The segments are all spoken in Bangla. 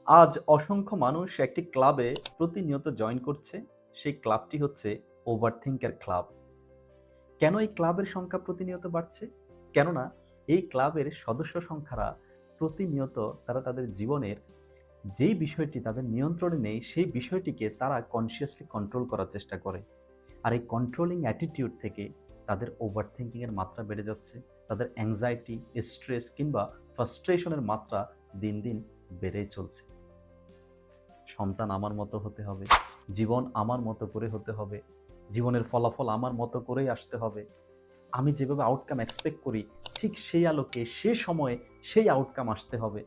আজ অসংখ্য মানুষ একটি ক্লাবে প্রতিনিয়ত জয়েন করছে। সেই ক্লাবটি হচ্ছে ওভারথিংকার ক্লাব। কেন এই ক্লাবের সংখ্যা প্রতিনিয়ত বাড়ছে? কেননা এই ক্লাবের সদস্য সংখ্যারা প্রতিনিয়ত তারা তাদের জীবনের যেই বিষয়টি তাদের নিয়ন্ত্রণে নেই, সেই বিষয়টিকে তারা কনসিয়াসলি কন্ট্রোল করার চেষ্টা করে। আর এই কন্ট্রোলিং অ্যাটিটিউড থেকে তাদের ওভারথিংকিং এর মাত্রা বেড়ে যাচ্ছে। তাদের অ্যাংজাইটি, স্ট্রেস কিংবা ফ্রাস্ট্রেশনের মাত্রা দিন, দিন বেড়েই চলছে। সন্তান আমার মতো হতে হবে, জীবন আমার মতো করে হতে হবে, জীবনের ফলাফল আমার মতো করেই আসতে হবে। আমি যেভাবে আউটকাম এক্সপেক্ট করি ঠিক সেই আলোকে, সে সময়ে সেই আউটকাম আসতে হবে।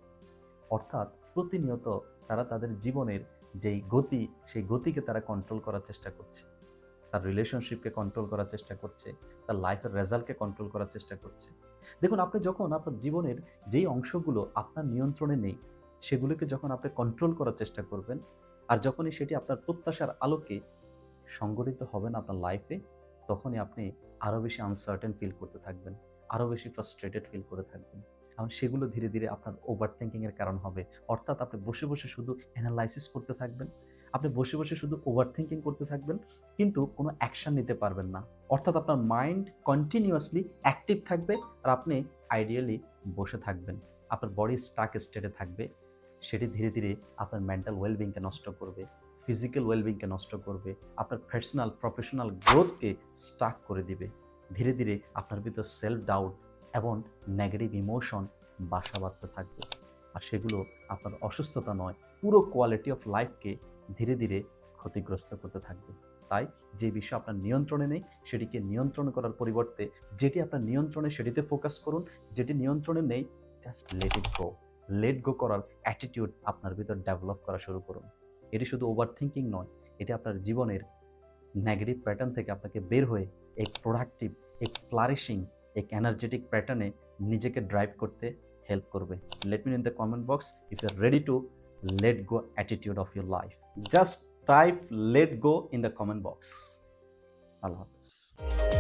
অর্থাৎ প্রতিনিয়ত তারা তাদের জীবনের যেই গতি, সেই গতিকে তারা কন্ট্রোল করার চেষ্টা করছে। তার রিলেশনশিপকে কন্ট্রোল করার চেষ্টা করছে, তার লাইফের রেজাল্টকে কন্ট্রোল করার চেষ্টা করছে। দেখুন, আপনি যখন আপনার জীবনের যেই অংশগুলো আপনার নিয়ন্ত্রণে নেই, সেগুলোকে যখন আপনি কন্ট্রোল করার চেষ্টা করবেন, আর যখনই সেটি আপনার প্রত্যাশার আলোকে সংগঠিত হবে না আপনার লাইফে, তখনই আপনি আরও বেশি আনসার্টেন ফিল করতে থাকবেন, আরও বেশি ফ্রাস্ট্রেটেড ফিল করে থাকবেন। এবং সেগুলো ধীরে ধীরে আপনার ওভার থিঙ্কিংয়ের কারণ হবে। অর্থাৎ আপনি বসে বসে শুধু অ্যানালাইসিস করতে থাকবেন, আপনি বসে বসে শুধু ওভার থিঙ্কিং করতে থাকবেন, কিন্তু কোনো অ্যাকশন নিতে পারবেন না। অর্থাৎ আপনার মাইন্ড কন্টিনিউয়াসলি অ্যাক্টিভ থাকবে, আর আপনি আইডিয়ালি বসে থাকবেন। আপনার বডি স্টাক স্টেটে থাকবে। সেটি ধীরে ধীরে আপনার মেন্টাল ওয়েলবিংকে নষ্ট করবে, ফিজিক্যাল ওয়েলবিংকে নষ্ট করবে, আপনার পার্সোনাল প্রফেশনাল গ্রোথকে স্টাক করে দিবে। ধীরে ধীরে আপনার ভিতর সেলফ ডাউট এবং নেগেটিভ ইমোশন বাসা বাঁধতে থাকবে। আর সেগুলো আপনার অসুস্থতা নয়, পুরো কোয়ালিটি অফ লাইফকে ধীরে ধীরে ক্ষতিগ্রস্ত করতে থাকবে। তাই যে বিষয় আপনার নিয়ন্ত্রণে নেই, সেটিকে নিয়ন্ত্রণ করার পরিবর্তে যেটি আপনার নিয়ন্ত্রণে সেটিতে ফোকাস করুন। যেটি নিয়ন্ত্রণে নেই, just let it go. Let go করার অ্যাটিটিউড আপনার ভিতর ডেভেলপ করা শুরু করুন। এটি শুধু ওভার থিঙ্কিং নয়, এটি আপনার জীবনের নেগেটিভ প্যাটার্ন থেকে আপনাকে বের হয়ে এক প্রোডাক্টিভ, এক ফ্লারিশিং, এক এনার্জেটিক প্যাটার্নে নিজেকে ড্রাইভ করতে হেল্প করবে। Let me know in the comment box if you are ready to let go attitude of your life. Just type let go in the comment box. আল্লাহ হাফেজ।